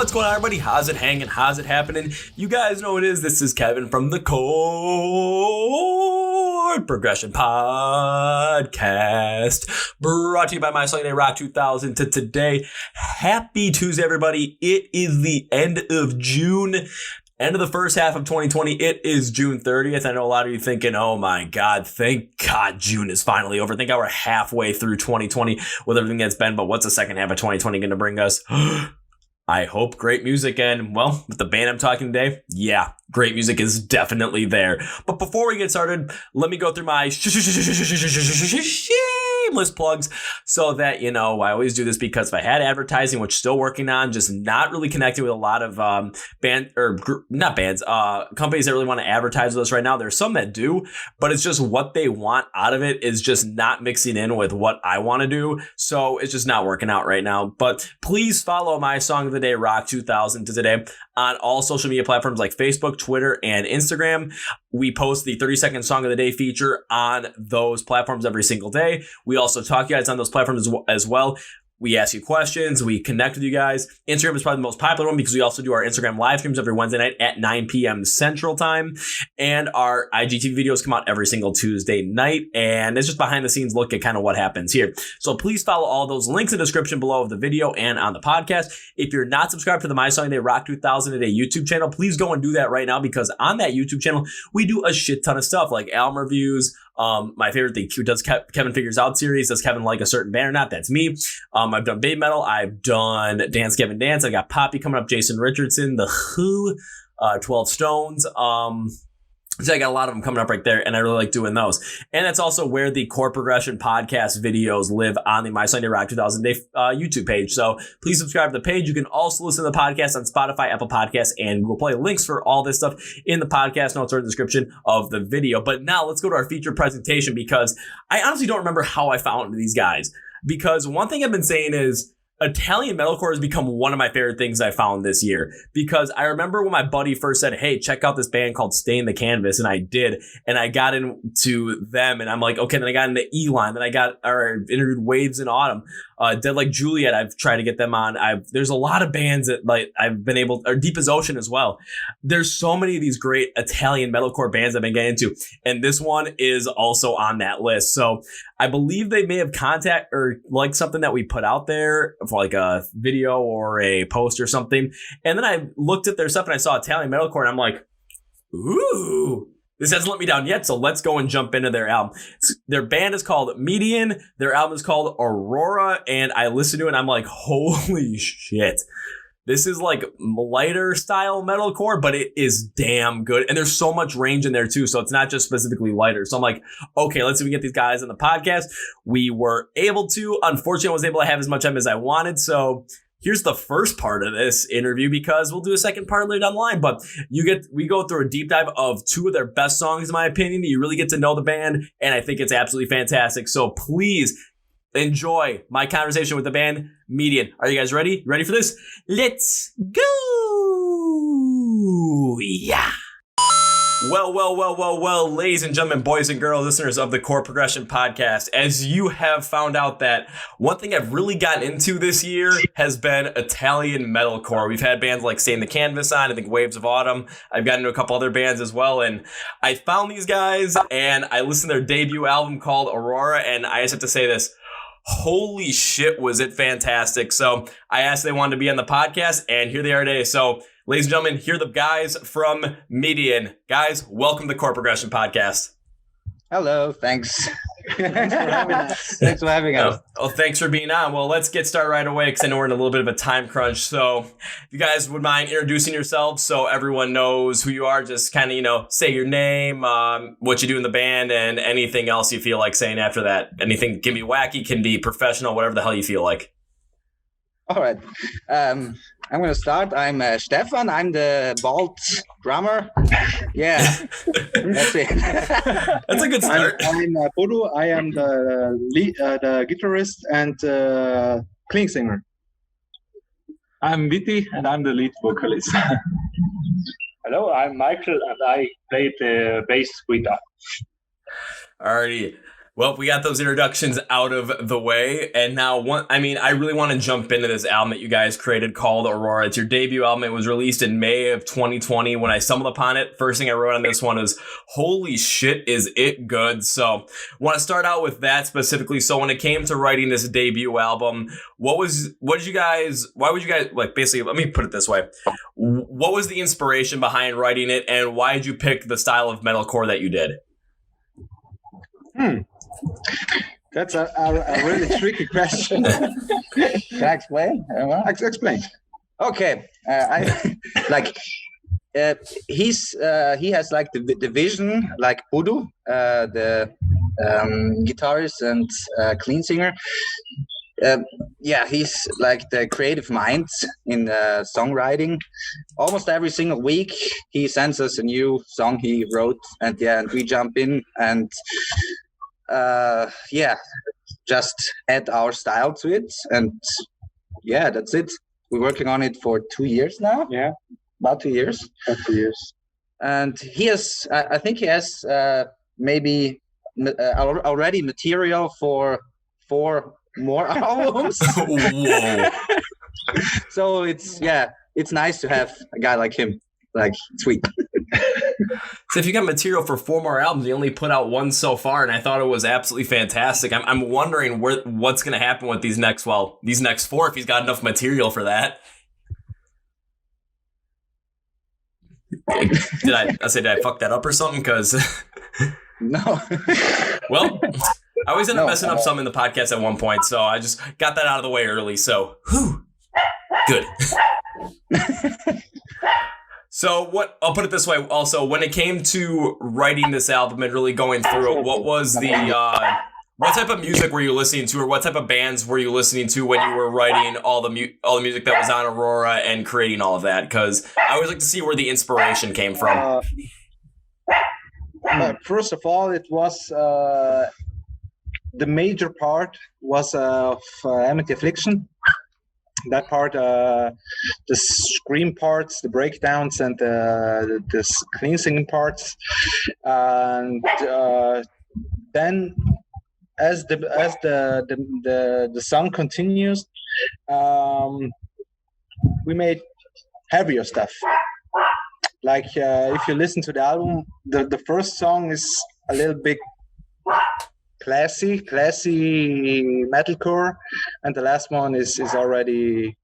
What's going on, everybody? How's it hanging? How's it happening? You guys know what it is. This is Kevin from the Chord Progression Podcast, brought to you by My Sunday Rock 2000 to today. Happy Tuesday, everybody. It is the end of June. End of the first half of 2020. It is June 30th. I know a lot of you thinking, oh my God, thank God June is finally over. Thank God we're halfway through 2020 with everything that's been, but what's the second half of 2020 going to bring us? I hope great music, and well, with the band I'm talking today, yeah, great music is definitely there. But before we get started, let me go through my shameless plugs so that, you know, I always do this because if I had advertising, which still working on, just not really connecting with a lot of companies that really want to advertise with us right now. There's some that do, but it's just what they want out of it is just not mixing in with what I want to do. So it's just not working out right now. But please follow My Song of the Day, Rock 2000 to today, on all social media platforms like Facebook, Twitter, and Instagram. We post the 30-second Song of the Day feature on those platforms every single day. We also talk to you guys on those platforms as well. We ask you questions. We connect with you guys. Instagram is probably the most popular one because we also do our Instagram live streams every Wednesday night at 9 p.m. Central Time. And our IGTV videos come out every single Tuesday night. And it's just behind the scenes look at kind of what happens here. So please follow all those links in the description below of the video and on the podcast. If you're not subscribed to the My Song Day Rock 2000 Today YouTube channel, please go and do that right now because on that YouTube channel, we do a shit ton of stuff like album reviews. My favorite thing, does Kevin Figures Out series. Does Kevin like a certain band or not? That's me. I've done Babe Metal. I've done Dance Kevin Dance. I got Poppy coming up, Jason Richardson, The Who, 12 Stones. So I got a lot of them coming up right there, and I really like doing those. And that's also where the Chord Progression podcast videos live on the My Sunday Rock 2000 Day YouTube page. So please subscribe to the page. You can also listen to the podcast on Spotify, Apple Podcasts, and Google Play. Links for all this stuff in the podcast notes or in the description of the video. But now let's go to our featured presentation because I honestly don't remember how I found these guys. Because one thing I've been saying is Italian metalcore has become one of my favorite things I found this year because I remember when my buddy first said, hey, check out this band called Stain the Canvas. And I did. And I got into them and I'm like, okay, then I got into Elon. Then I interviewed Waves in Autumn. Dead Like Juliet, I've tried to get them on. There's a lot of bands that like I've been able, or Deep as Ocean as well. There's so many of these great Italian metalcore bands I've been getting into. And this one is also on that list. So I believe they may have contact or like something that we put out there for like a video or a post or something. And then I looked at their stuff and I saw Italian metalcore and I'm like, ooh, this hasn't let me down yet. So let's go and jump into their album. Their band is called Median. Their album is called Aurora. And I listened to it and I'm like, holy shit. This is like lighter style metalcore, but it is damn good. And there's so much range in there too. So it's not just specifically lighter. So I'm like, okay, let's see if we can get these guys on the podcast. We were able to. Unfortunately, I wasn't able to have as much time as I wanted. So here's the first part of this interview because we'll do a second part later down the line. But we go through a deep dive of two of their best songs, in my opinion. You really get to know the band. And I think it's absolutely fantastic. So please enjoy my conversation with the band Median. Are you guys ready? Ready for this? Let's go! Yeah! Well, ladies and gentlemen, boys and girls, listeners of the Chord Progression Podcast, as you have found out that one thing I've really gotten into this year has been Italian metalcore. We've had bands like Stain the Canvas on, I think Waves of Autumn. I've gotten into a couple other bands as well, and I found these guys, and I listened to their debut album called Aurora, and I just have to say this. Holy shit, was it fantastic. So I asked if they wanted to be on the podcast, and here they are today. So, ladies and gentlemen, here are the guys from Median. Guys, welcome to the Chord Progression Podcast. Hello, thanks. Thanks for having us. Oh, thanks for being on. Well, let's get started right away because I know we're in a little bit of a time crunch. So if you guys would mind introducing yourselves so everyone knows who you are, just kind of, say your name, what you do in the band, and anything else you feel like saying after that. Anything can be wacky, can be professional, whatever the hell you feel like. All right. I'm going to start. I'm Stefan. I'm the bald drummer. Yeah, that's it. That's a good start. I'm Bodo. I am the lead, the guitarist and clean singer. I'm Viti, and I'm the lead vocalist. Hello, I'm Michael, and I play the bass guitar. Alrighty. Well, we got those introductions out of the way, and now I really want to jump into this album that you guys created called Aurora. It's your debut album. It was released in May of 2020. When I stumbled upon it, first thing I wrote on this one is, holy shit, is it good? So I want to start out with that specifically. So when it came to writing this debut album, why would you guys, like, basically, let me put it this way. What was the inspiration behind writing it, and why did you pick the style of metalcore that you did? That's a really tricky question. Can I explain? Explain. Okay, he has like the vision, like Udo, the guitarist and clean singer. He's like the creative mind in songwriting. Almost every single week, he sends us a new song he wrote, and we jump in and just add our style to it, and that's it. We're working on it for 2 years now. Yeah, about 2 years. And he has, I think he has maybe already material for 4 more albums. Whoa. So it's nice to have a guy like him. Like, sweet. So if you got material for 4 more albums, you only put out 1 so far, and I thought it was absolutely fantastic. I'm wondering what's going to happen with these next 4, if he's got enough material for that. Did I fuck that up or something? Because No. Well, I always end up messing up some in the podcast at one point, so I just got that out of the way early. So, good. So I'll put it this way. Also, when it came to writing this album and really going through it, what was what type of music were you listening to, or what type of bands were you listening to when you were writing all the music that was on Aurora and creating all of that? Because I always like to see where the inspiration came from. First of all, it was the major part was of Amity Affliction. That part, the scream parts, the breakdowns, and the clean singing parts, and then as the song continues, we made heavier stuff. Like if you listen to the album, the first song is a little bit classy metalcore, and the last one is already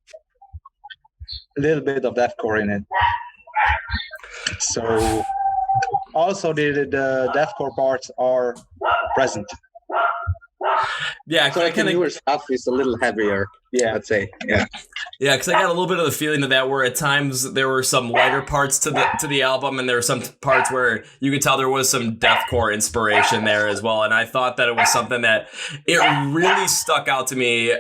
a little bit of deathcore in it. So also the deathcore parts are present. Yeah, so the newer stuff is a little heavier. Yeah, I'd say. Yeah. Yeah, because I got a little bit of the feeling of that, where at times there were some lighter parts to the album, and there were some parts where you could tell there was some deathcore inspiration there as well. And I thought that it was something that it really stuck out to me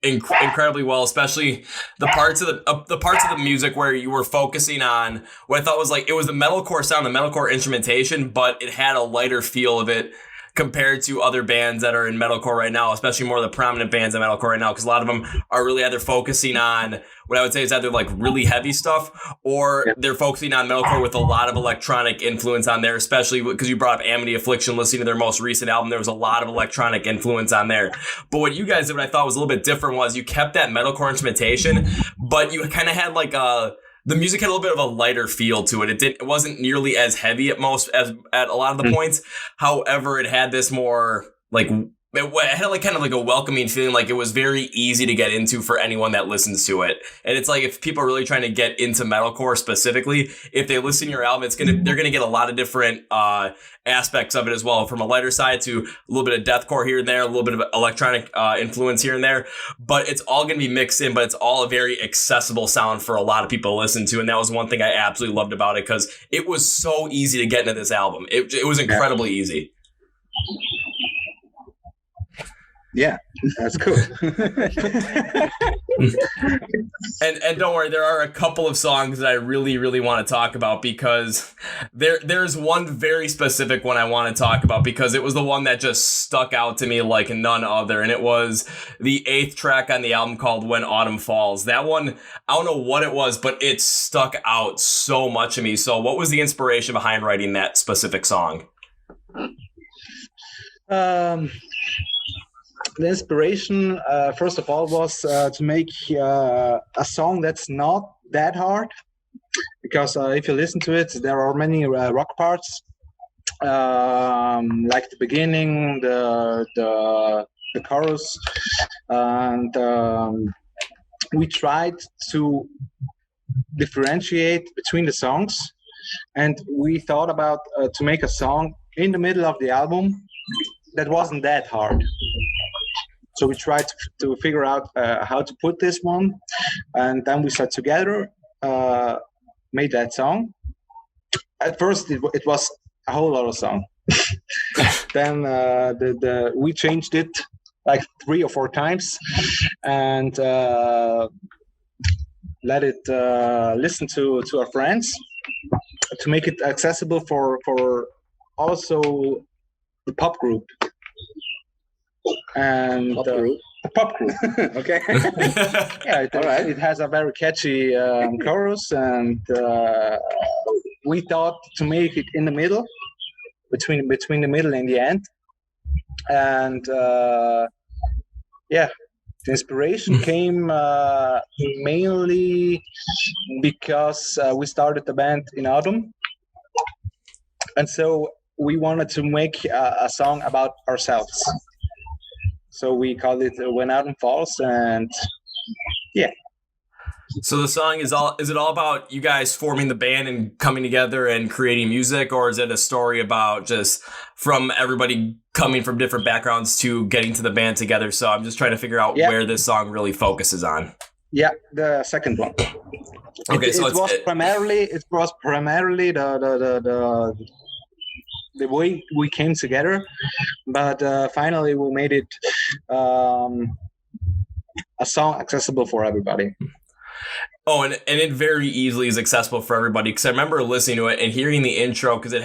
incredibly well, especially the parts of the music where you were focusing on what I thought was like, it was the metalcore sound, the metalcore instrumentation, but it had a lighter feel of it compared to other bands that are in metalcore right now, especially more of the prominent bands in metalcore right now, because a lot of them are really either focusing on what I would say is either like really heavy stuff, or they're focusing on metalcore with a lot of electronic influence on there, especially because you brought up Amity Affliction. Listening to their most recent album, there was a lot of electronic influence on there. But what you guys did, what I thought was a little bit different, was you kept that metalcore instrumentation, but you kind of had like the music had a little bit of a lighter feel to it. It wasn't nearly as heavy at a lot of the points. However, it had this more like, it had like kind of like a welcoming feeling, like it was very easy to get into for anyone that listens to it. And it's like, if people are really trying to get into metalcore specifically, if they listen to your album, they're gonna get a lot of different aspects of it as well, from a lighter side to a little bit of deathcore here and there, a little bit of electronic influence here and there. But it's all gonna be mixed in, but it's all a very accessible sound for a lot of people to listen to. And that was one thing I absolutely loved about it, because it was so easy to get into this album. It was incredibly easy. Yeah, that's cool. And don't worry, there are a couple of songs that I really, really want to talk about, because there's one very specific one I want to talk about, because it was the one that just stuck out to me like none other, and it was the 8th track on the album called When Autumn Falls. That one, I don't know what it was, but it stuck out so much to me. So what was the inspiration behind writing that specific song? Um, the inspiration, first of all, was to make a song that's not that hard. Because if you listen to it, there are many rock parts, like the beginning, the chorus, and we tried to differentiate between the songs, and we thought about to make a song in the middle of the album that wasn't that hard. So we tried to figure out how to put this one, and then we sat together, made that song. At first, it was a whole lot of song. Then we changed it like 3 or 4 times, and let it listen to our friends to make it accessible for also the pop group. And a pop group. Okay. Yeah, it has a very catchy chorus, and we thought to make it in the middle, between the middle and the end. And the inspiration came mainly because we started the band in autumn, and so we wanted to make a song about ourselves. So we called it When Autumn Falls, and yeah. So the song is it all about you guys forming the band and coming together and creating music, or is it a story about just from everybody coming from different backgrounds to getting to the band together? So I'm just trying to figure out where this song really focuses on. Yeah, the second one. Okay, it was primarily the way we came together, but finally we made it a song accessible for everybody. Oh, and it very easily is accessible for everybody, because I remember listening to it and hearing the intro, because it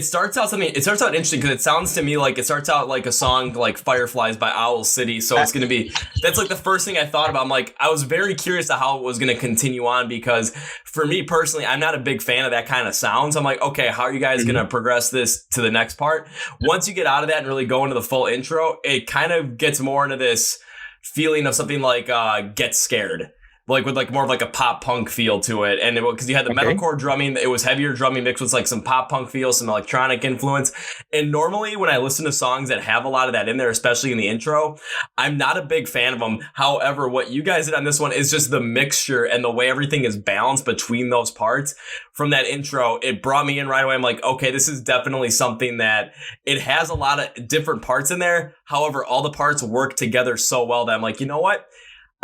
starts out interesting, because it sounds to me like it starts out like a song like Fireflies by Owl City. So it's going to be, that's like the first thing I thought about. I'm like, I was very curious to how it was going to continue on, because for me personally, I'm not a big fan of that kind of sound. So I'm like, okay, how are you guys going to progress this to the next part? Once you get out of that and really go into the full intro, it kind of gets more into this feeling of something like Get Scared. Like with like more of like a pop punk feel to it, and because you had the metalcore drumming, it was heavier drumming mixed with like some pop punk feel, some electronic influence. And normally when I listen to songs that have a lot of that in there, especially in the intro, I'm not a big fan of them. However, what you guys did on this one is just the mixture and the way everything is balanced between those parts. From that intro, it brought me in right away. I'm like, okay, this is definitely something that it has a lot of different parts in there. However, all the parts work together so well that I'm like, you know what?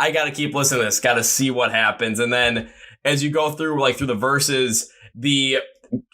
I got to keep listening to this, got to see what happens. And then as you go through the verses, they're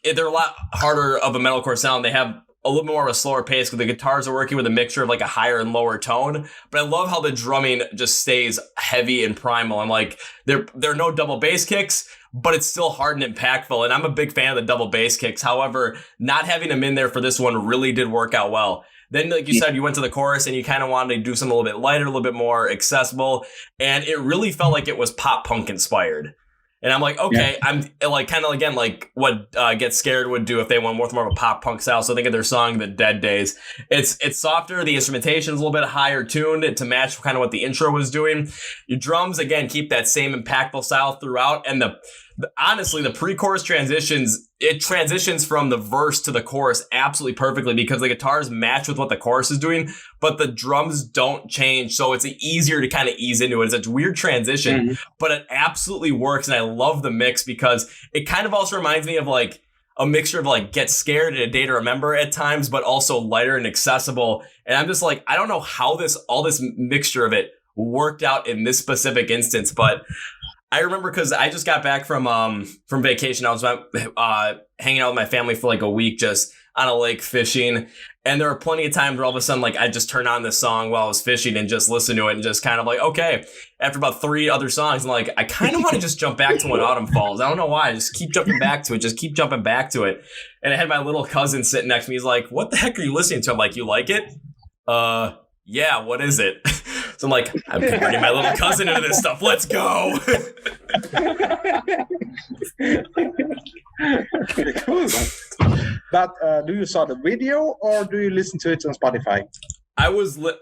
a lot harder of a metalcore sound. They have a little more of a slower pace because the guitars are working with a mixture of like a higher and lower tone. But I love how the drumming just stays heavy and primal. And like there are no double bass kicks, but it's still hard and impactful. And I'm a big fan of the double bass kicks. However, not having them in there for this one really did work out well. Then, like you said, you went to the chorus and you kind of wanted to do something a little bit lighter, a little bit more accessible. And it really felt like it was pop punk inspired. And I'm like, okay, I'm like kind of again like what Get Scared would do if they went more of a pop punk style. So think of their song The Dead Days. It's softer. The instrumentation is a little bit higher tuned to match kind of what the intro was doing. Your drums, again, keep that same impactful style throughout. And honestly, the pre-chorus transitions from the verse to the chorus absolutely perfectly because the guitars match with what the chorus is doing, but the drums don't change. So it's easier to kind of ease into it. It's a weird transition, but it absolutely works. And I love the mix because it kind of also reminds me of like a mixture of like Get Scared and A Day to Remember at times, but also lighter and accessible. And I'm just like, I don't know how all this mixture of it worked out in this specific instance, but I remember because I just got back from vacation. I was hanging out with my family for like a week, just on a lake fishing. And there were plenty of times where all of a sudden, like I just turn on this song while I was fishing and just listen to it and just kind of like, okay, after about 3 other songs, I'm like, I kind of want to just jump back to When Autumn Falls. I don't know why. I just keep jumping back to it. And I had my little cousin sitting next to me. He's like, what the heck are you listening to? I'm like, you like it? Yeah, what is it? So I'm like, I'm converting my little cousin into this stuff. Let's go. Okay, cool. But do you saw the video or do you listen to it on Spotify? I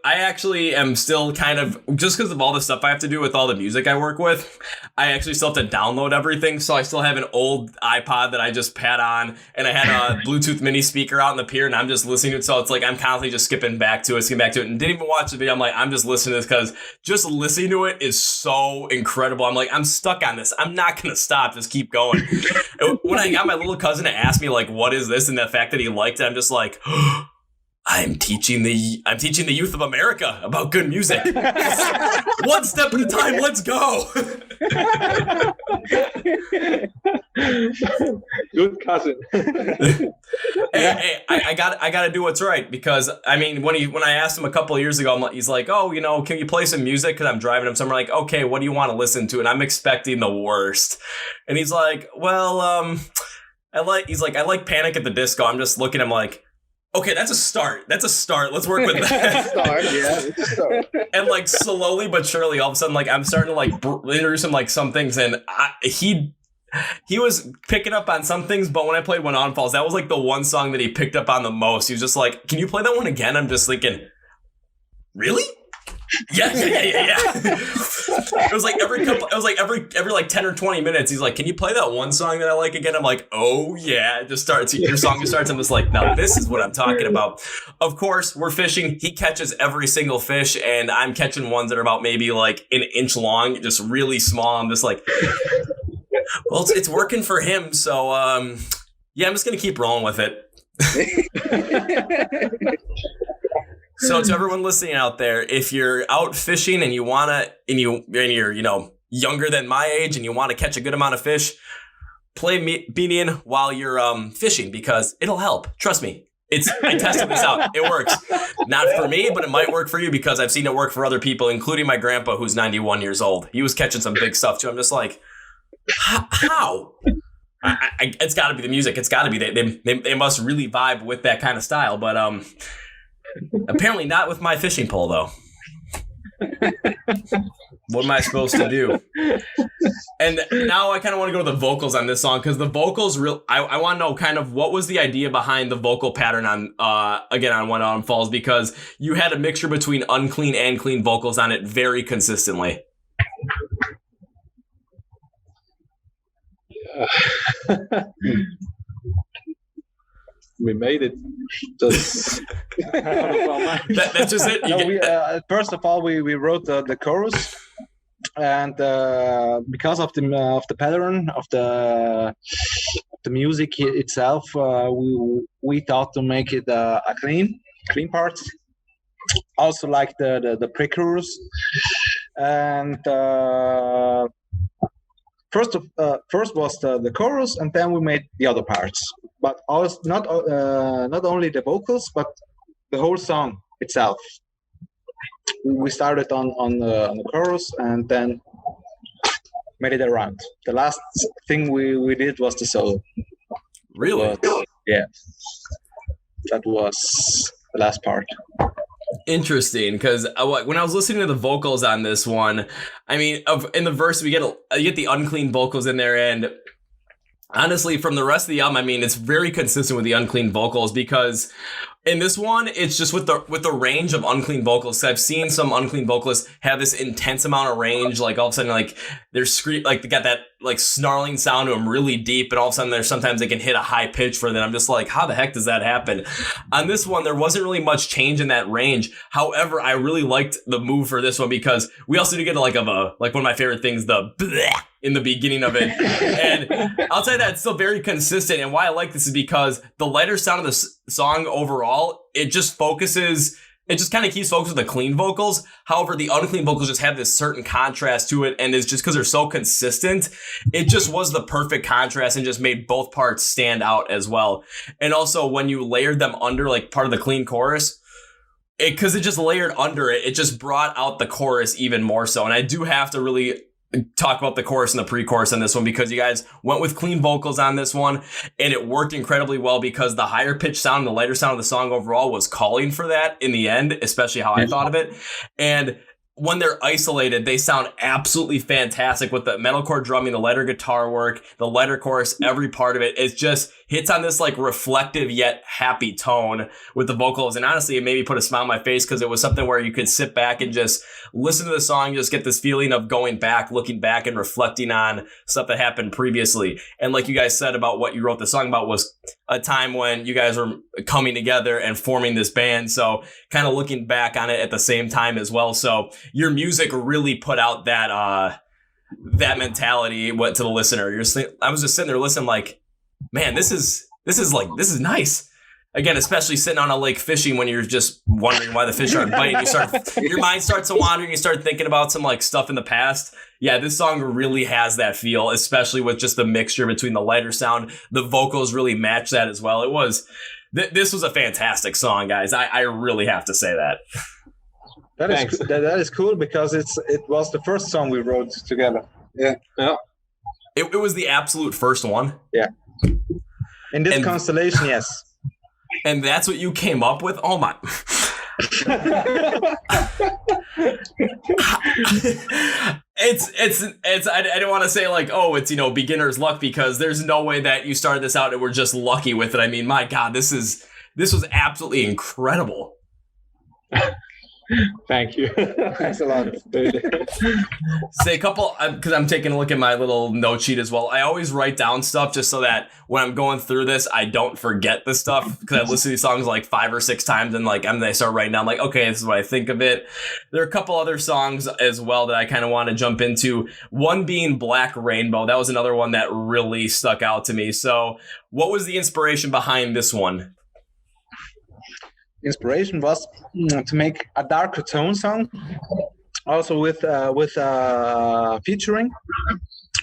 actually am still kind of, just because of all the stuff I have to do with all the music I work with, I actually still have to download everything. So I still have an old iPod that I just had on, and I had a Bluetooth mini speaker out in the pier, and I'm just listening to it. So it's like I'm constantly just skipping back to it, and didn't even watch the video. I'm like, I'm just listening to this because just listening to it is so incredible. I'm like, I'm stuck on this. I'm not going to stop. Just keep going. When I got my little cousin to ask me, like, what is this? And the fact that he liked it, I'm just like, I'm teaching the youth of America about good music. One step at a time. Let's go. Good cousin. Hey, I got to do what's right, because I mean, when I asked him a couple of years ago, he's like, oh, can you play some music? Because I'm driving him somewhere. Like, okay, what do you want to listen to? And I'm expecting the worst. And he's like, well, I like Panic at the Disco. I'm just looking at him like, okay, that's a start. Let's work with that. It's a start. And like slowly but surely, all of a sudden, like I'm starting to like introduce him like some things, and he was picking up on some things. But when I played When Autumn Falls, that was like the one song that he picked up on the most. He was just like, "Can you play that one again?" I'm just thinking, really? Yeah. It was like every 10 or 20 minutes, he's like, can you play that one song that I like again? I'm like, oh yeah. It just starts, your song just starts. I'm just like, now this is what I'm talking about. Of course, we're fishing. He catches every single fish, and I'm catching ones that are about maybe like an inch long, just really small. I'm just like, well, it's working for him. So yeah, I'm just going to keep rolling with it. So to everyone listening out there, if you're out fishing and you're younger than my age and you want to catch a good amount of fish, play Beanie In while you're fishing, because it'll help. Trust me. I tested this out. It works. Not for me, but it might work for you, because I've seen it work for other people, including my grandpa, who's 91 years old. He was catching some big stuff too. I'm just like, how? It's got to be the music. It's got to be they must really vibe with that kind of style, but apparently not with my fishing pole, though. What am I supposed to do? And now I kind of want to go to the vocals on this song, because the vocals I want to know kind of what was the idea behind the vocal pattern on When Autumn Falls, because you had a mixture between unclean and clean vocals on it very consistently. We made it. Just that's just it. First of all, we wrote the chorus, and because of the pattern of the music itself, we thought to make it a clean part. Also, like the pre-chorus, and first was the chorus, and then we made the other parts. But also not only the vocals, but the whole song itself. We started on the chorus and then made it around. The last thing we did was the solo. Really? But, yeah, that was the last part. Interesting, because when I was listening to the vocals on this one, I mean, in the verse you get the unclean vocals in there, and honestly, from the rest of the album, I mean, it's very consistent with the unclean vocals, because in this one, it's just with the range of unclean vocals. So I've seen some unclean vocalists have this intense amount of range, like all of a sudden, like they're they got that like snarling sound to them really deep, and all of a sudden sometimes they can hit a high pitch for them. I'm just like, how the heck does that happen? On this one, there wasn't really much change in that range. However, I really liked the move for this one, because we also do get like one of my favorite things, the bleh in the beginning of it. And I'll tell you that it's still very consistent. And why I like this is because the lighter sound of the song overall, it just kind of keeps focused on the clean vocals. However, the unclean vocals just have this certain contrast to it, and it's just because they're so consistent, it just was the perfect contrast and just made both parts stand out as well. And also, when you layered them under like part of the clean chorus, because it just layered under it, it just brought out the chorus even more so. And I do have to really talk about the chorus and the pre-chorus on this one, because you guys went with clean vocals on this one, and it worked incredibly well, because the higher pitch sound and the lighter sound of the song overall was calling for that in the end, especially how I thought of it. And when they're isolated, they sound absolutely fantastic with the metalcore drumming, the lighter guitar work, the lighter chorus, every part of it. It just hits on this like reflective yet happy tone with the vocals. And honestly, it made me put a smile on my face because it was something where you could sit back and just listen to the song, just get this feeling of going back, looking back and reflecting on stuff that happened previously. And like you guys said about what you wrote the song about was a time when you guys were coming together and forming this band. So kind of looking back on it at the same time as well. So your music really put out that mentality to the listener. I was just sitting there listening like, man, this is nice. Again, especially sitting on a lake fishing when you're just wondering why the fish aren't biting. Your mind starts to wander and you start thinking about some like stuff in the past. Yeah, this song really has that feel, especially with just the mixture between the lighter sound. The vocals really match that as well. This was a fantastic song, guys. I really have to say that. That is cool because it was the first song we wrote together. Yeah. It was the absolute first one. Yeah. In this constellation, yes. And that's what you came up with? Oh my. I don't want to say like, oh, it's, beginner's luck, because there's no way that you started this out and were just lucky with it. I mean, my God, this was absolutely incredible. Thank you. Thanks a lot. Say a couple, because I'm taking a look at my little note sheet as well. I always write down stuff just so that when I'm going through this, I don't forget the stuff, because I've listened to these songs like 5 or 6 times and like I start writing down like, okay, this is what I think of it. There are a couple other songs as well that I kind of want to jump into. One being Black Rainbow. That was another one that really stuck out to me. So what was the inspiration behind this one? Inspiration was to make a darker tone song, also with featuring.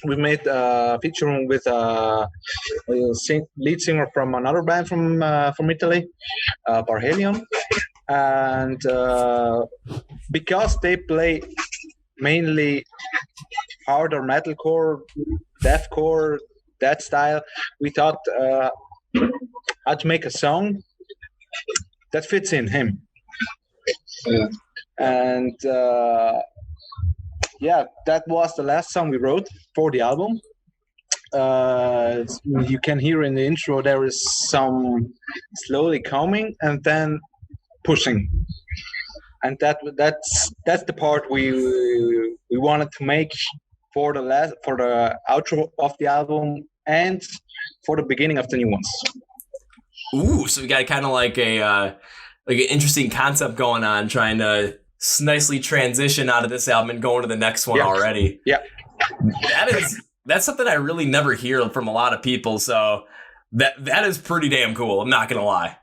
We made featuring with lead singer from another band from Italy, Barhelion, and because they play mainly harder metalcore, deathcore, that style, we thought how to make a song that fits in him. And that was the last song we wrote for the album. You can hear in the intro there is some slowly coming and then pushing, and that's the part we wanted to make for the outro of the album and for the beginning of the new ones. Ooh, so we got kind of like an interesting concept going on, trying to nicely transition out of this album and going to the next one already. Yeah, that's something I really never hear from a lot of people. So that is pretty damn cool. I'm not gonna lie.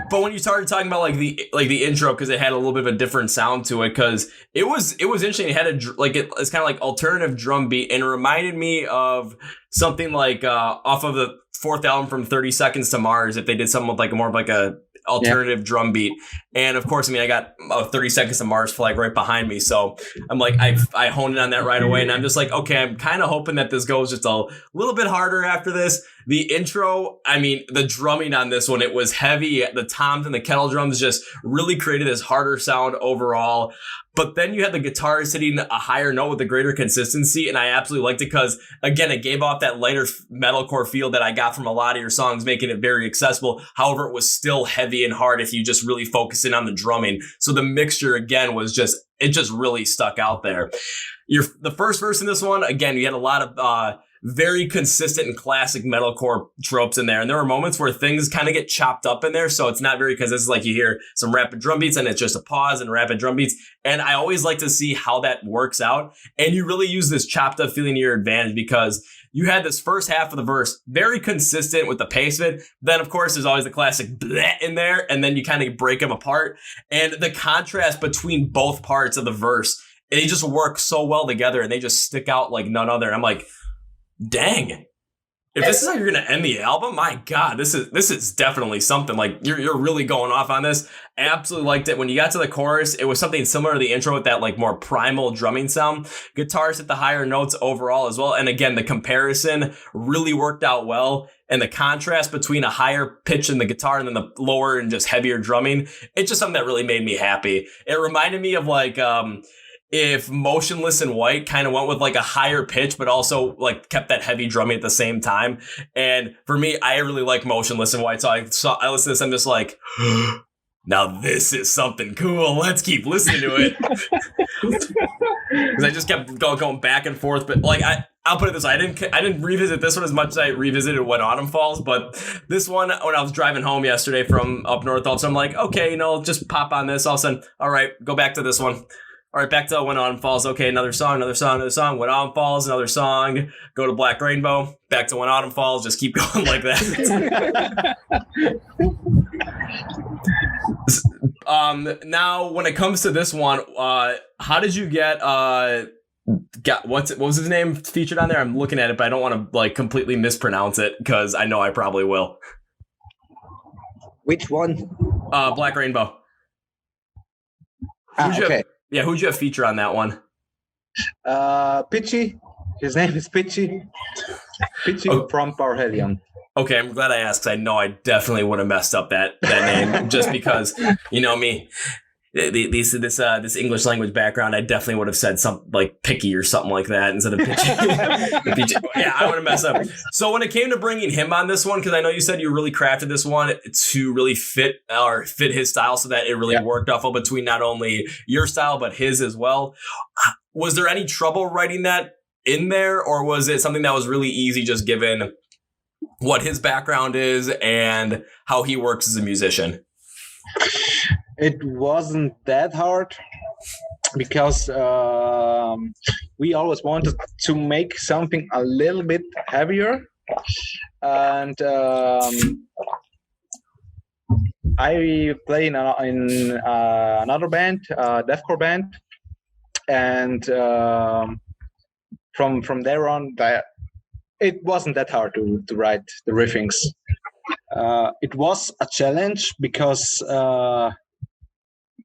But when you started talking about like the intro, because it had a little bit of a different sound to it, because it was interesting. It had it's kind of like alternative drum beat, and it reminded me of something like off of the 4th album from 30 Seconds to Mars, if they did something with like more of like a alternative drum beat. And of course, I mean, I got a 30 Seconds to Mars flag right behind me, so I'm like, I honed in on that right away, and I'm just like, okay, I'm kind of hoping that this goes just a little bit harder after this. The intro, I mean, the drumming on this one, it was heavy. The toms and the kettle drums just really created this harder sound overall. But then you had the guitars hitting a higher note with a greater consistency, and I absolutely liked it because, again, it gave off that lighter metalcore feel that I got from a lot of your songs, making it very accessible. However, it was still heavy and hard if you just really focus in on the drumming. So the mixture, again, it just really stuck out there. The first verse in this one, again, you had a lot of very consistent and classic metalcore tropes in there. And there were moments where things kind of get chopped up in there. So it's not because this is like you hear some rapid drum beats and it's just a pause and rapid drum beats. And I always like to see how that works out. And you really use this chopped up feeling to your advantage, because you had this first half of the verse very consistent with the pace of it. Then, of course, there's always the classic bleh in there. And then you kind of break them apart. And the contrast between both parts of the verse, they just work so well together and they just stick out like none other. And I'm like, dang, if this is how you're gonna end the album, my God, this is definitely something. Like you're really going off on this. Absolutely liked it. When you got to the chorus, it was something similar to the intro with that like more primal drumming sound. Guitars hit the higher notes overall as well. And again, the comparison really worked out well. And the contrast between a higher pitch in the guitar and then the lower and just heavier drumming, it's just something that really made me happy. It reminded me of like if Motionless in White kind of went with like a higher pitch, but also like kept that heavy drumming at the same time. And for me, I really like Motionless in White. So I listen to this, I'm just like, now this is something cool. Let's keep listening to it. Because I just kept going back and forth. But like I'll put it this way, I didn't revisit this one as much as I revisited When Autumn Falls, but this one, when I was driving home yesterday from up north, also I'm like, okay, just pop on this. All of a sudden, all right, go back to this one. All right, back to When Autumn Falls. Okay, another song. When Autumn Falls, another song. Go to Black Rainbow. Back to When Autumn Falls. Just keep going like that. Now, when it comes to this one, how did you get what was his name featured on there? I'm looking at it, but I don't want to like completely mispronounce it because I know I probably will. Which one? Black Rainbow. Okay. Who'd you have feature on that one? Pitchy. His name is Pitchy. Pitchy from Parhelion. Okay, I'm glad I asked. 'Cause I know I definitely would have messed up that name just because me. This English language background, I definitely would have said something like picky or something like that instead of pitchy. Yeah, I would have messed up. So when it came to bringing him on this one, because I know you said you really crafted this one to really fit his style so that it really worked off between not only your style but his as well. Was there any trouble writing that in there, or was it something that was really easy just given what his background is and how he works as a musician? It wasn't that hard because we always wanted to make something a little bit heavier, and I play in another band, deathcore band, and from there on, it wasn't that hard to write the riffings. It was a challenge because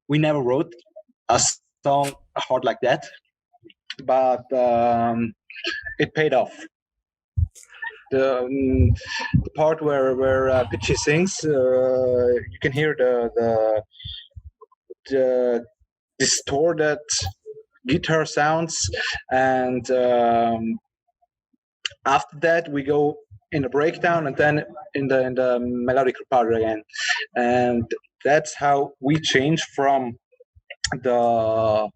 we never wrote a song hard like that, but it paid off. The part where Pitchy sings, you can hear the distorted guitar sounds, and after that we go in the breakdown and then in the melodic part again, and that's how we change from the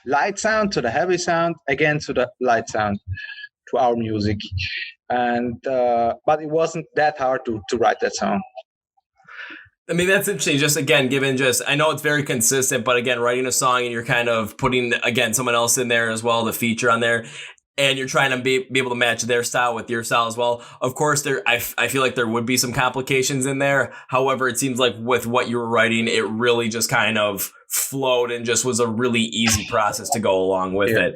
light sound to the heavy sound, again to the light sound, to our music. And but it wasn't that hard to write that song. I mean, that's interesting. Just again, I know it's very consistent, but again, writing a song and you're kind of putting, again, someone else in there as well, the feature on there. And you're trying to be able to match their style with your style as well. Of course, I feel like there would be some complications in there. However, it seems like with what you were writing, it really just kind of flowed and just was a really easy process to go along with it.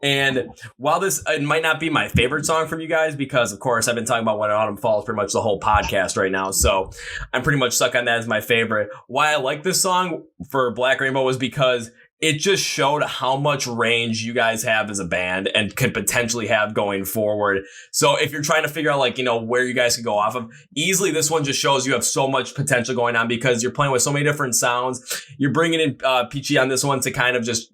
And while it might not be my favorite song from you guys, because of course I've been talking about When Autumn Falls pretty much the whole podcast right now, so I'm pretty much stuck on that as my favorite. Why I like this song for Black Rainbow was because it just showed how much range you guys have as a band and could potentially have going forward. So if you're trying to figure out where you guys could go off of, easily this one just shows you have so much potential going on because you're playing with so many different sounds. You're bringing in Peachy on this one to kind of just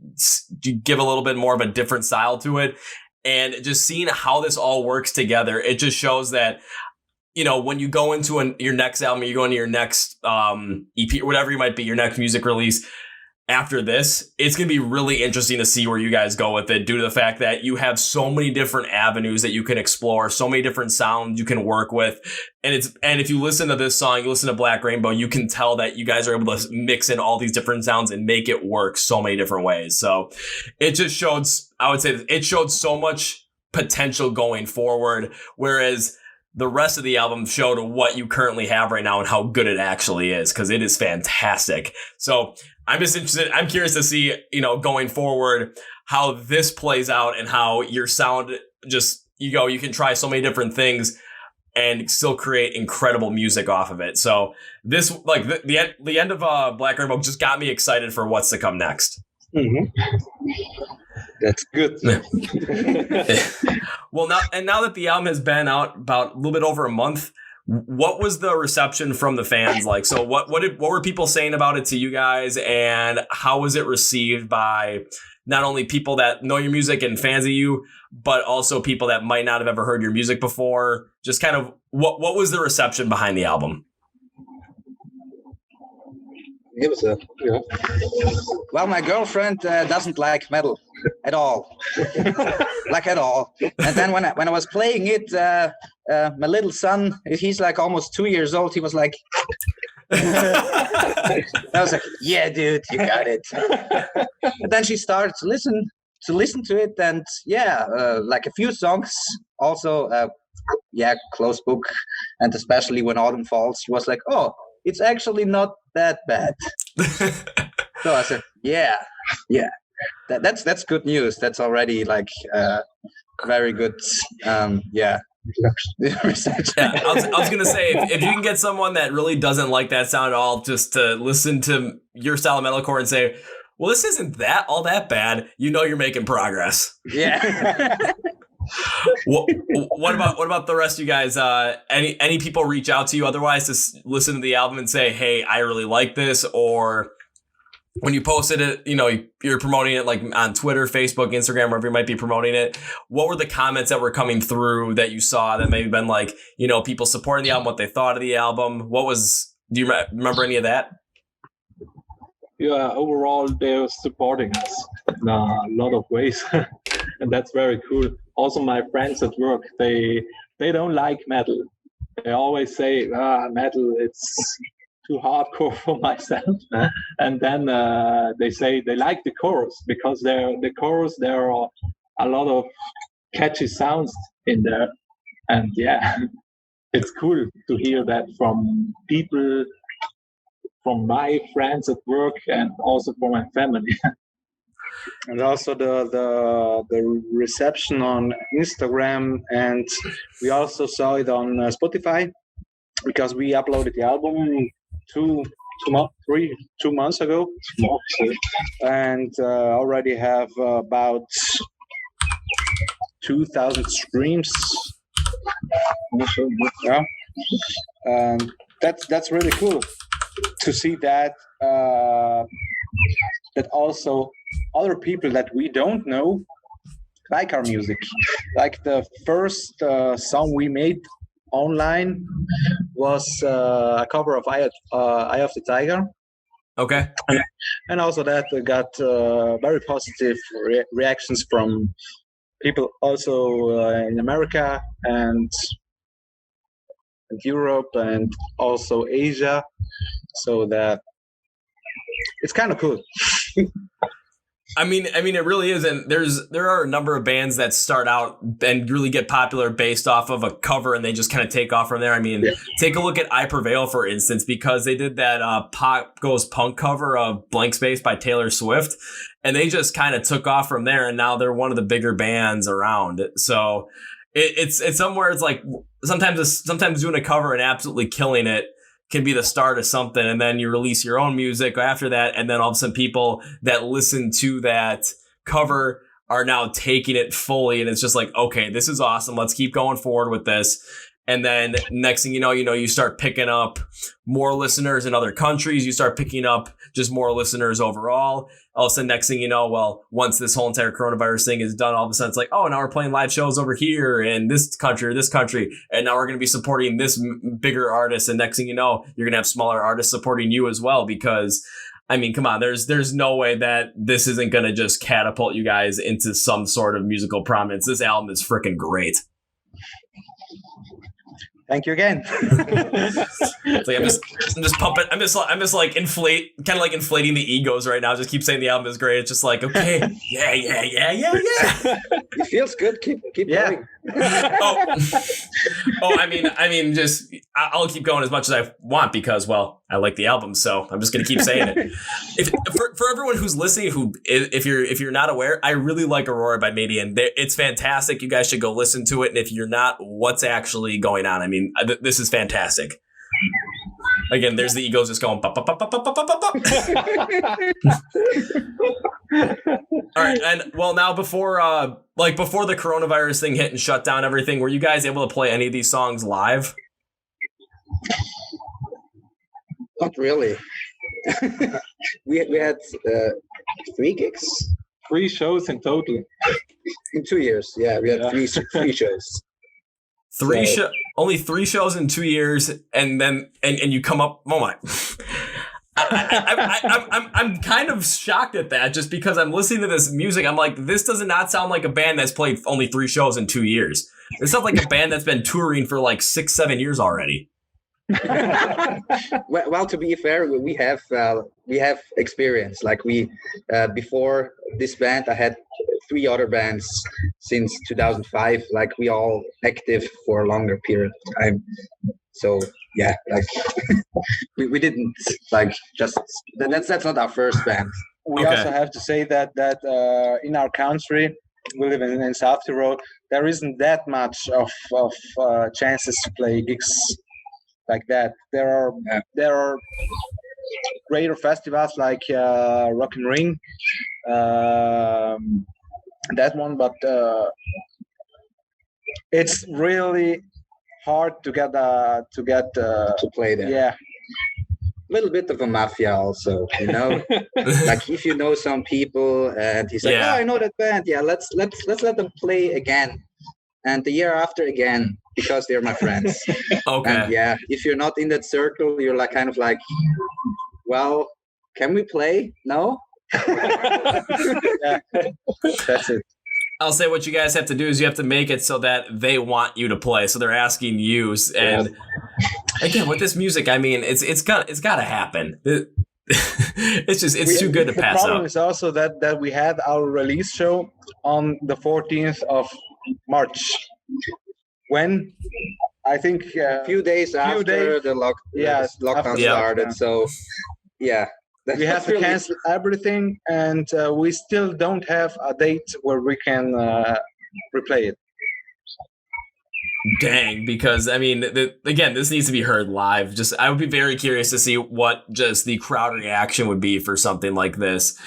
give a little bit more of a different style to it. And just seeing how this all works together, it just shows that when you go into your next album, you go into your next EP or whatever you might be, your next music release, after this, it's going to be really interesting to see where you guys go with it due to the fact that you have so many different avenues that you can explore, so many different sounds you can work with. And if you listen to this song, you listen to Black Rainbow, you can tell that you guys are able to mix in all these different sounds and make it work so many different ways. So it just showed, I would say it showed so much potential going forward, whereas the rest of the album showed what you currently have right now and how good it actually is, because it is fantastic. So I'm just interested. I'm curious to see, going forward, how this plays out and how your sound just you can try so many different things and still create incredible music off of it. So this, like the end of Black Rainbow just got me excited for what's to come next. Mm-hmm. That's good. Well, now that the album has been out about a little bit over a month, what was the reception from the fans like? So what were people saying about it to you guys, and how was it received by not only people that know your music and fans of you, but also people that might not have ever heard your music before? Just kind of what was the reception behind the album? It was Well, my girlfriend doesn't like metal at all, like at all. And then when I was playing it, my little son, he's like almost 2 years old. He was like, I was like, yeah, dude, you got it. And then she started to listen to it, and like a few songs also, Close Book, and especially When Autumn Falls. She was like, oh, it's actually not that bad. So I said, yeah, that's good news. That's already like very good. Research. Yeah, I was gonna say, if you can get someone that really doesn't like that sound at all just to listen to your style of metalcore and say, well, this isn't all that bad, you're making progress. Yeah. What about the rest of you guys? Any people reach out to you otherwise to listen to the album and say, hey, I really like this? Or when you posted it, you're promoting it like on Twitter, Facebook, Instagram, wherever you might be promoting it. What were the comments that were coming through that you saw that maybe been like, people supporting the album, what they thought of the album? Do you remember any of that? Yeah, overall, they're supporting us in a lot of ways. And that's very cool. Also, my friends at work, they don't like metal. They always say, metal, it's too hardcore for myself. And then they say they like the chorus, because there are a lot of catchy sounds in there. And yeah, it's cool to hear that from people, from my friends at work, and also from my family. And also the reception on Instagram, and we also saw it on Spotify, because we uploaded the album 2 months ago, and already have about 2,000 streams. Yeah, and that's really cool to see that that also other people that we don't know like our music. Like the first song we made online was a cover of Eye of the Tiger. Okay. And also that got very positive reactions from people also in America and Europe and also Asia. So that it's kind of cool. I mean, it really is, and there are a number of bands that start out and really get popular based off of a cover, and they just kind of take off from there. I mean, Take a look at I Prevail, for instance, because they did that Pop Goes Punk cover of Blank Space by Taylor Swift, and they just kind of took off from there, and now they're one of the bigger bands around. So it's somewhere. It's like sometimes doing a cover and absolutely killing it can be the start of something, and then you release your own music after that, and then all of a sudden people that listen to that cover are now taking it fully, and it's just like, okay, this is awesome, let's keep going forward with this. And then next thing you know, you start picking up more listeners in other countries. You start picking up just more listeners overall. All of a sudden, next thing you know, well, once this whole entire coronavirus thing is done, all of a sudden it's like, oh, now we're playing live shows over here in this country or this country. And now we're going to be supporting this bigger artist. And next thing you know, you're going to have smaller artists supporting you as well. Because, I mean, come on, there's no way that this isn't going to just catapult you guys into some sort of musical prominence. This album is freaking great. Thank you again. It's like I'm just pumping. I'm just like inflating the egos right now. Just keep saying the album is great. It's just like, okay, yeah. It feels good. Keep going. I mean, I'll keep going as much as I want because, well, I like the album, so I'm just going to keep saying it. For everyone who's listening, if you're not aware, I really like Aurora by Median. It's fantastic. You guys should go listen to it. And if you're not, what's actually going on? I mean, this is fantastic. Again, there's the egos just going. Pop, pop, pop, pop, pop, pop, pop. All right, and well, now before the coronavirus thing hit and shut down everything, were you guys able to play any of these songs live? Not really. we had 3 gigs. 3 shows in total. In 2 years, yeah, we had 3 shows. Only 3 shows in 2 years, and then and you come up. Oh my! I'm kind of shocked at that, just because I'm listening to this music. I'm like, this does not sound like a band that's played only 3 shows in 2 years. It sounds like a band that's been touring for like 6-7 years already. Well, to be fair, we have experience. Like before this band, I had 3 other bands since 2005. Like we all active for a longer period of time. So yeah, like we didn't like just that's not our first band. We also have to say that in our country, we live in South Tyrol. There isn't that much of chances to play gigs like that. There are greater festivals like Rock and Ring, that one, but it's really hard to get to play there. Yeah, a little bit of a mafia also, you know. Like if you know some people and he's like, oh, I know that band, yeah, let's let them play again, and the year after again, because they're my friends. Okay. And yeah, if you're not in that circle, you're like kind of like, well, can we play? No. Yeah, that's it. I'll say what you guys have to do is you have to make it so that they want you to play. So they're asking you. And again, with this music, I mean, it's got to happen. It's too good to pass up. The problem is also that we had our release show on the 14th of March, when I think a few days after the lockdown started. So yeah. We have to cancel everything, and we still don't have a date where we can replay it. Dang, because I mean, again, this needs to be heard live. I would be very curious to see what just the crowd reaction would be for something like this.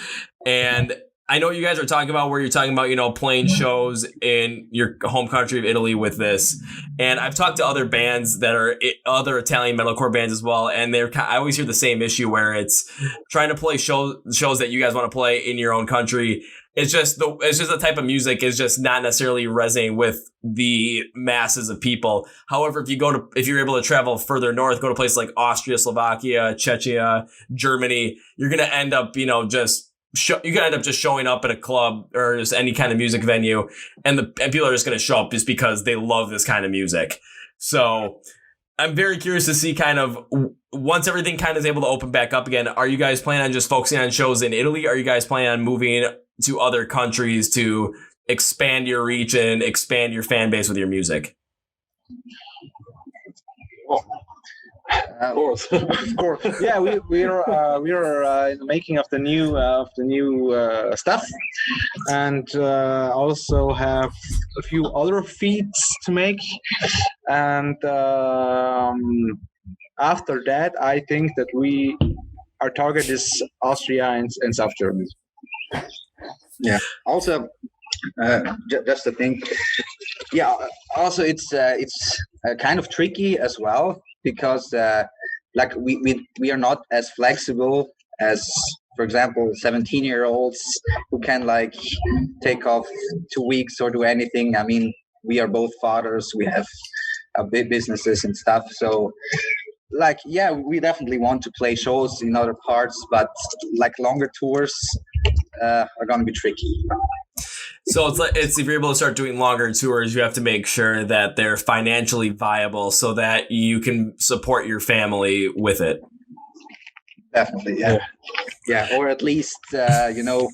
And I know you guys are talking about where you're talking about, you know, playing shows in your home country of Italy with this. And I've talked to other bands that are other Italian metalcore bands as well. And I always hear the same issue where it's trying to play shows that you guys want to play in your own country. It's just the type of music is just not necessarily resonating with the masses of people. However, if you're able to travel further north, go to places like Austria, Slovakia, Czechia, Germany, you're going to end up, you know, you can end up just showing up at a club or just any kind of music venue, and people are just going to show up just because they love this kind of music. So I'm very curious to see kind of once everything kind of is able to open back up again, are you guys planning on just focusing on shows in Italy? Are you guys planning on moving to other countries to expand your reach and expand your fan base with your music? Of course. Of course. Yeah, we are in the making of the new stuff, and also have a few other feats to make. And after that, I think that our target is Austria and South Germany. Yeah. Also, just to think. Yeah. Also, it's kind of tricky as well. Because like we are not as flexible as, for example, 17-year-olds who can like take off 2 weeks or do anything. I mean, we are both fathers. We have big businesses and stuff. So like, yeah, we definitely want to play shows in other parts, but like longer tours are going to be tricky. So it's if you're able to start doing longer tours, you have to make sure that they're financially viable so that you can support your family with it. Definitely, yeah. Or at least you know,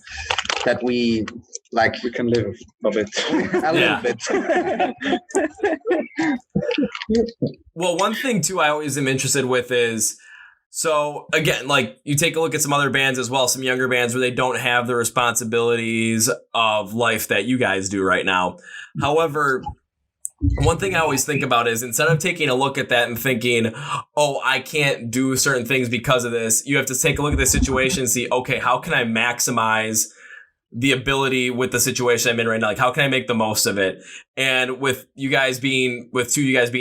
that we like We can live a bit. a Yeah. little bit. Well, one thing too I always am interested with is, so again, like you take a look at some other bands as well, some younger bands where they don't have the responsibilities of life that you guys do right now. However, one thing I always think about is instead of taking a look at that and thinking, oh, I can't do certain things because of this, you have to take a look at the situation and see, okay, how can I maximize the ability with the situation I'm in right now? Like, how can I make the most of it? And with you guys being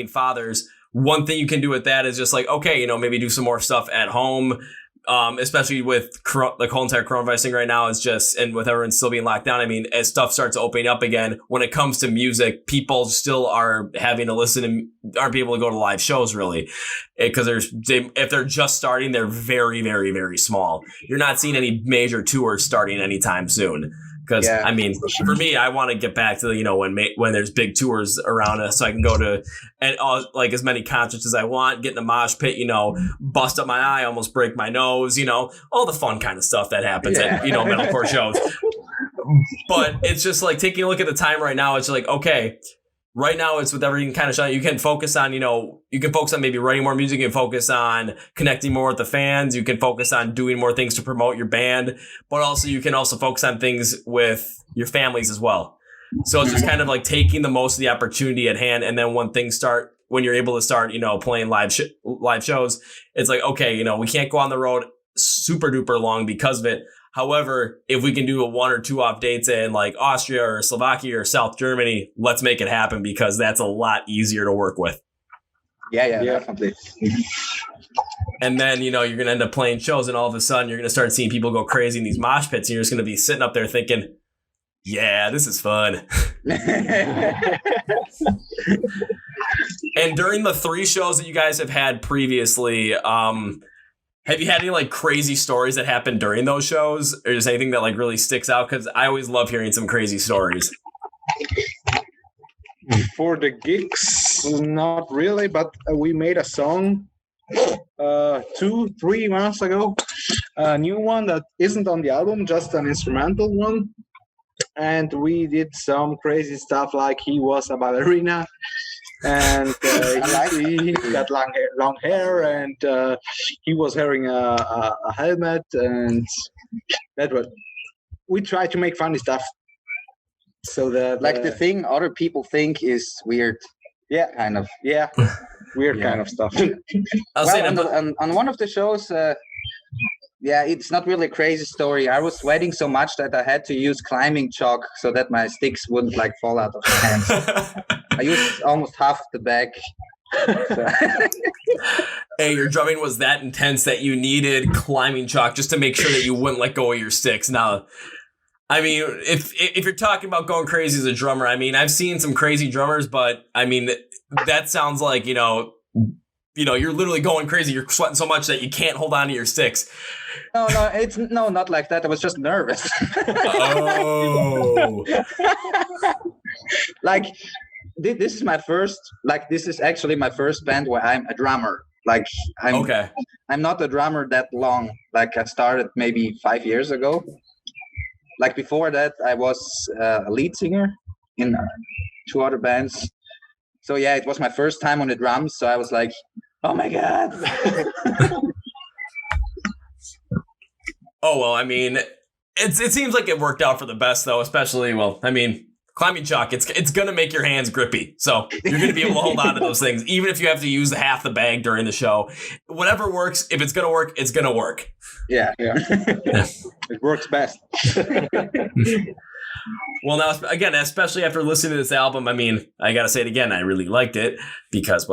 fathers, one thing you can do with that is just like, okay, maybe do some more stuff at home, especially with the whole entire coronavirus thing right now is just, and with everyone still being locked down. I mean, as stuff starts opening up again, when it comes to music, people still are having to listen and aren't able to go to live shows really, because if they're just starting, they're very, very, very small. You're not seeing any major tours starting anytime soon. Because, Yeah. I mean, for me, I want to get back to, when there's big tours around us so I can go to like as many concerts as I want, get in a mosh pit, bust up my eye, almost break my nose, all the fun kind of stuff that happens at, metalcore shows. But it's just like taking a look at the time right now. It's like, okay, right now it's with everything kind of shut. You can focus on, maybe writing more music. You can focus on connecting more with the fans. You can focus on doing more things to promote your band, but also you can also focus on things with your families as well. So it's just kind of like taking the most of the opportunity at hand. And then when you're able to start, playing live shows, it's like, okay, we can't go on the road super duper long because of it. However, if we can do a 1 or 2 off dates in like Austria or Slovakia or South Germany, let's make it happen because that's a lot easier to work with. Yeah, definitely. And then, you're going to end up playing shows and all of a sudden you're going to start seeing people go crazy in these mosh pits and you're just going to be sitting up there thinking, yeah, this is fun. And during the 3 shows that you guys have had previously, have you had any like crazy stories that happened during those shows, or is anything that like really sticks out? Because I always love hearing some crazy stories. For the gigs, not really, but we made a song 2-3 months ago, a new one that isn't on the album, just an instrumental one. And we did some crazy stuff, like he was a ballerina, and he got long hair, and he was wearing a helmet, and that was. We try to make funny stuff, so that Like the thing other people think is weird. Yeah, kind of. yeah, weird Yeah. kind of stuff. On one of the shows, it's not really a crazy story. I was sweating so much that I had to use climbing chalk so that my sticks wouldn't like fall out of my hands. I used almost half the bag. Hey, your drumming was that intense that you needed climbing chalk just to make sure that you wouldn't let go of your sticks. Now, I mean, if you're talking about going crazy as a drummer, I mean, I've seen some crazy drummers, but I mean, that sounds like, you're literally going crazy. You're sweating so much that you can't hold on to your sticks. No, not like that. I was just nervous. Oh. Like this is my first. Like this is actually my first band where I'm a drummer. Like I'm not a drummer that long. Like I started maybe 5 years ago. Like before that, I was a lead singer in 2 other bands. So yeah, it was my first time on the drums. So I was like, oh my God. Oh, well, I mean, it seems like it worked out for the best, though, especially, climbing chalk, it's going to make your hands grippy. So you're going to be able to hold on to those things, even if you have to use half the bag during the show. Whatever works, if it's going to work, it's going to work. Yeah. It works best. Well, now, again, especially after listening to this album, I mean, I got to say it again, I really liked it because,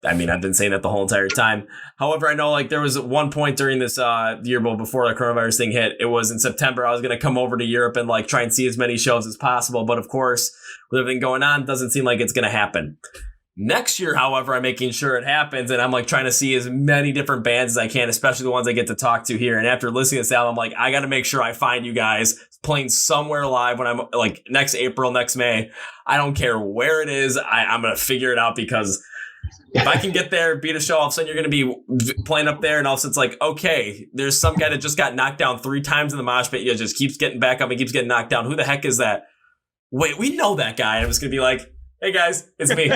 I've been saying that the whole entire time. However, I know like there was one point during this year before the coronavirus thing hit. It was in September. I was going to come over to Europe and like try and see as many shows as possible. But of course, with everything going on, it doesn't seem like it's going to happen. Next year, however, I'm making sure it happens. And I'm like trying to see as many different bands as I can, especially the ones I get to talk to here. And after listening to this album, I'm like, I got to make sure I find you guys playing somewhere live when I'm like next April, next May. I don't care where it is. I'm going to figure it out because If I can get there, beat a show, all of a sudden you're going to be playing up there, and all of a sudden it's like, okay, there's some guy that just got knocked down 3 times in the mosh pit. He just keeps getting back up and keeps getting knocked down. Who the heck is that? Wait, we know that guy. And I'm just going to be like, hey guys, it's me.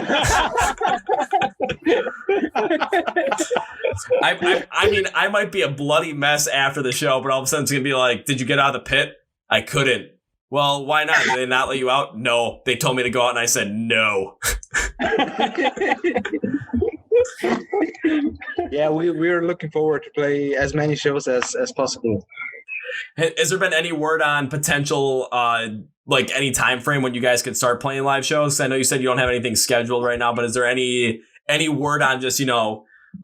I mean, I might be a bloody mess after the show, but all of a sudden it's going to be like, did you get out of the pit? I couldn't. Well, why not? Did they not let you out? No. They told me to go out and I said no. Yeah, we're looking forward to play as many shows as possible. Has there been any word on potential, like any time frame when you guys could start playing live shows? I know you said you don't have anything scheduled right now, but is there any word on just,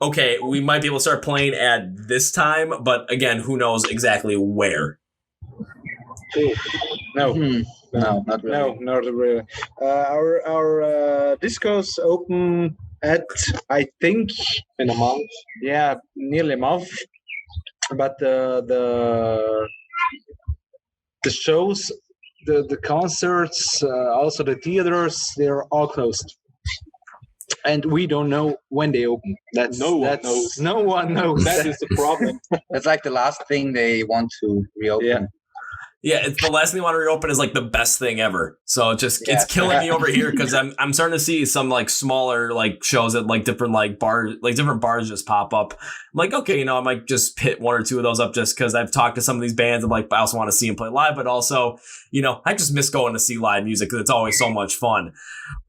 okay, we might be able to start playing at this time, but again, who knows exactly where? No, No, not really. no, not really. Our discos open at, I think, In a month. yeah, nearly a month. But the shows, the concerts, also the theaters, they're all closed. And we don't know when they open. No one knows. No one knows. That is the problem. That's like the last thing they want to reopen. Yeah. Yeah, it's the last thing you want to reopen is like the best thing ever. So it's Yeah. killing me over here because I'm starting to see some like smaller like shows at like different like bars, like different bars just pop up. I'm like, okay, I might just hit 1 or 2 of those up just because I've talked to some of these bands. I'm like, I also want to see them play live, but also, I just miss going to see live music because it's always so much fun.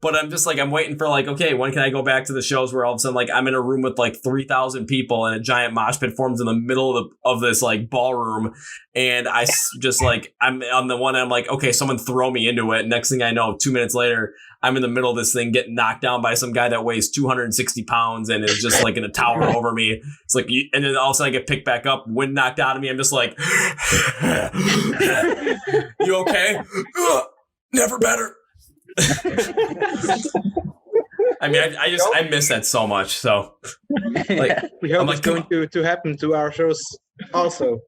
But I'm just like, I'm waiting for like, okay, when can I go back to the shows where all of a sudden like I'm in a room with like 3,000 people and a giant mosh pit forms in the middle of this like ballroom. And I just like, I'm on the one end, I'm like, okay, someone throw me into it. Next thing I know, 2 minutes later, I'm in the middle of this thing getting knocked down by some guy that weighs 260 pounds and is just like in a tower over me. It's like, and then all of a sudden I get picked back up, wind knocked out of me. I'm just like, you okay? Never better. I mean, I miss that so much. So, like, We hope I'm it's like, going to happen to our shows also.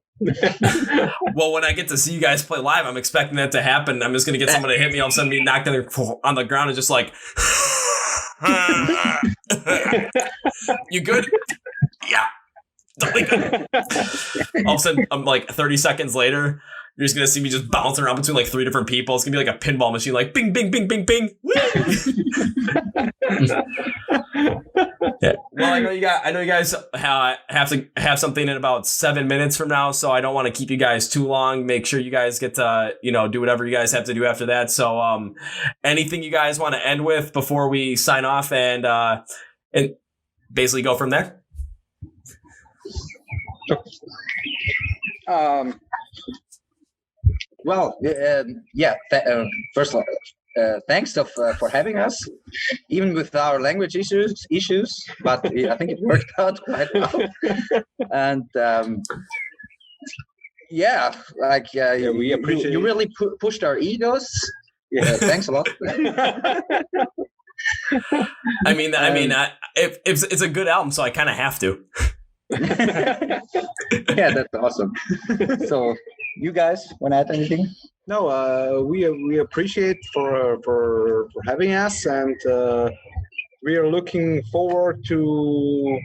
well, when I get to see you guys play live, I'm expecting that to happen. I'm just gonna get someone to hit me, all of a sudden be knocked on the ground and just like, you good? Yeah, totally good. All of a sudden, I'm like 30 seconds later, you're just gonna see me just bouncing around between like 3 different people. It's gonna be like a pinball machine, like bing, bing, bing, bing, bing. Yeah. Well, I know you guys have to have something in about 7 minutes from now, so I don't want to keep you guys too long. Make sure you guys get to do whatever you guys have to do after that. So, anything you guys want to end with before we sign off and basically go from there? Well, first of all, thanks for having us, even with our language issues. But I think it worked out quite well. And we appreciate you really pushed our egos. Yeah, thanks a lot. I mean, if it's a good album, so I kind of have to. Yeah, that's awesome. So, you guys want to add anything? No, we appreciate for having us, and we are looking forward to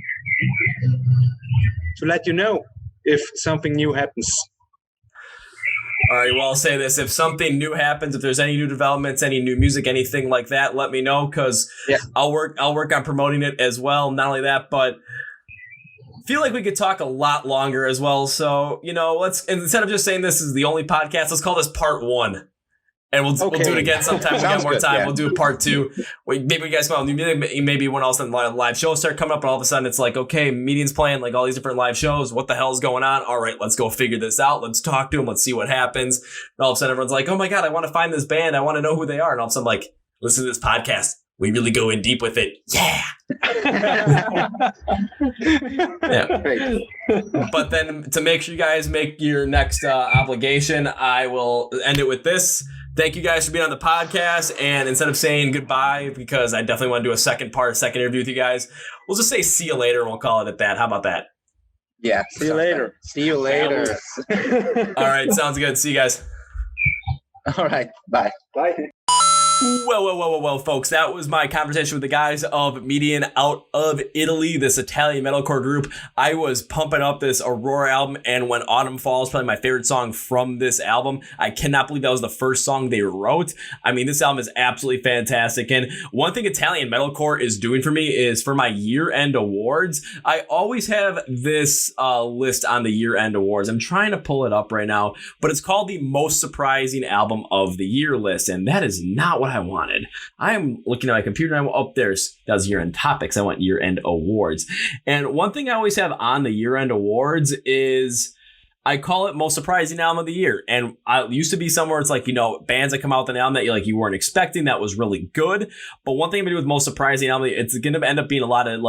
let you know if something new happens. All right, well, I'll say this. If something new happens, if there's any new developments, any new music, anything like that, let me know, because I'll work on promoting it as well. Not only that, but feel like we could talk a lot longer as well. So, let's, instead of just saying this is the only podcast, let's call this part 1. And we'll do it again sometime. We got more time. Yeah. We'll do a part 2. Maybe you guys come out. Maybe when all of a sudden live shows start coming up, and all of a sudden it's like, okay, meetings playing, like all these different live shows. What the hell's going on? All right, let's go figure this out. Let's talk to them. Let's see what happens. And all of a sudden everyone's like, oh my God, I want to find this band. I want to know who they are. And all of a sudden, like, listen to this podcast. We really go in deep with it. Yeah. Yeah. Great. But then to make sure you guys make your next obligation, I will end it with this. Thank you guys for being on the podcast. And instead of saying goodbye, because I definitely want to do a second interview with you guys, we'll just say see you later and we'll call it at that. How about that? Yeah. See you later. See you later. All right. Sounds good. See you guys. All right. Bye. Bye. Well, folks, that was my conversation with the guys of Median out of Italy, this Italian metalcore group. I was pumping up this Aurora album, and When Autumn Falls, probably my favorite song from this album. I cannot believe that was the first song they wrote. I mean, this album is absolutely fantastic. And one thing Italian metalcore is doing for me is for my year-end awards, I always have this list on the year-end awards. I'm trying to pull it up right now, but it's called the Most Surprising Album of the Year list, and that is not what I wanted. I am looking at my computer and I'm that was year-end topics. I want year-end awards. And one thing I always have on the year-end awards is I call it Most Surprising Album of the Year. And I used to be somewhere it's like, bands that come out with an album that you weren't expecting that was really good. But one thing I'm gonna do with Most Surprising Album, it's gonna end up being a lot of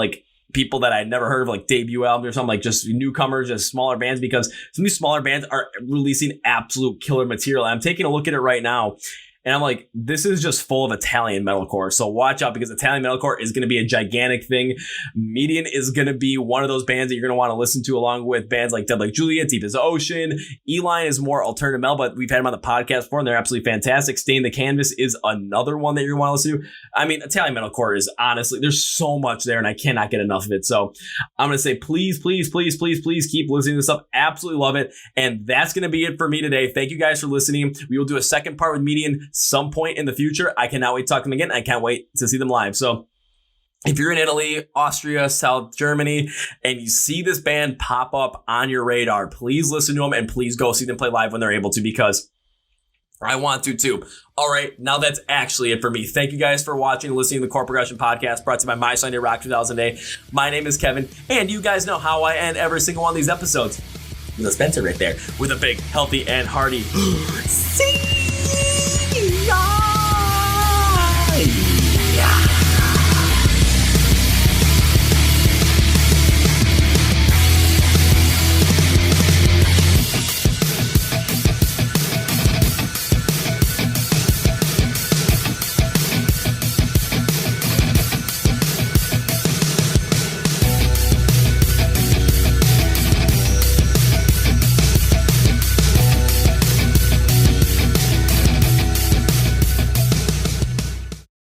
people that I'd never heard of, like debut albums or something, just newcomers, just smaller bands, because some of these smaller bands are releasing absolute killer material. And I'm taking a look at it right now, and I'm like, this is just full of Italian metalcore. So watch out, because Italian metalcore is going to be a gigantic thing. Median is going to be one of those bands that you're going to want to listen to, along with bands like Dead Like Juliet, Deep as Ocean. E-Line is more alternative metal, but we've had them on the podcast before, and they're absolutely fantastic. Stain the Canvas is another one that you're going to want to listen to. I mean, Italian metalcore is honestly, there's so much there, and I cannot get enough of it. So I'm going to say, please keep listening to this stuff. Absolutely love it. And that's going to be it for me today. Thank you guys for listening. We will do a second part with Median some point in the future. I cannot wait to talk to them again. I can't wait to see them live. So if you're in Italy, Austria, South Germany, and you see this band pop up on your radar, please listen to them and please go see them play live when they're able to, because I want to too. All right, now that's actually it for me. Thank you guys for watching and listening to the Chord Progression Podcast, brought to you by My Sunday Rock 2000 Day. My name is Kevin, and you guys know how I end every single one of these episodes. The Spencer right there with a big, healthy, and hearty see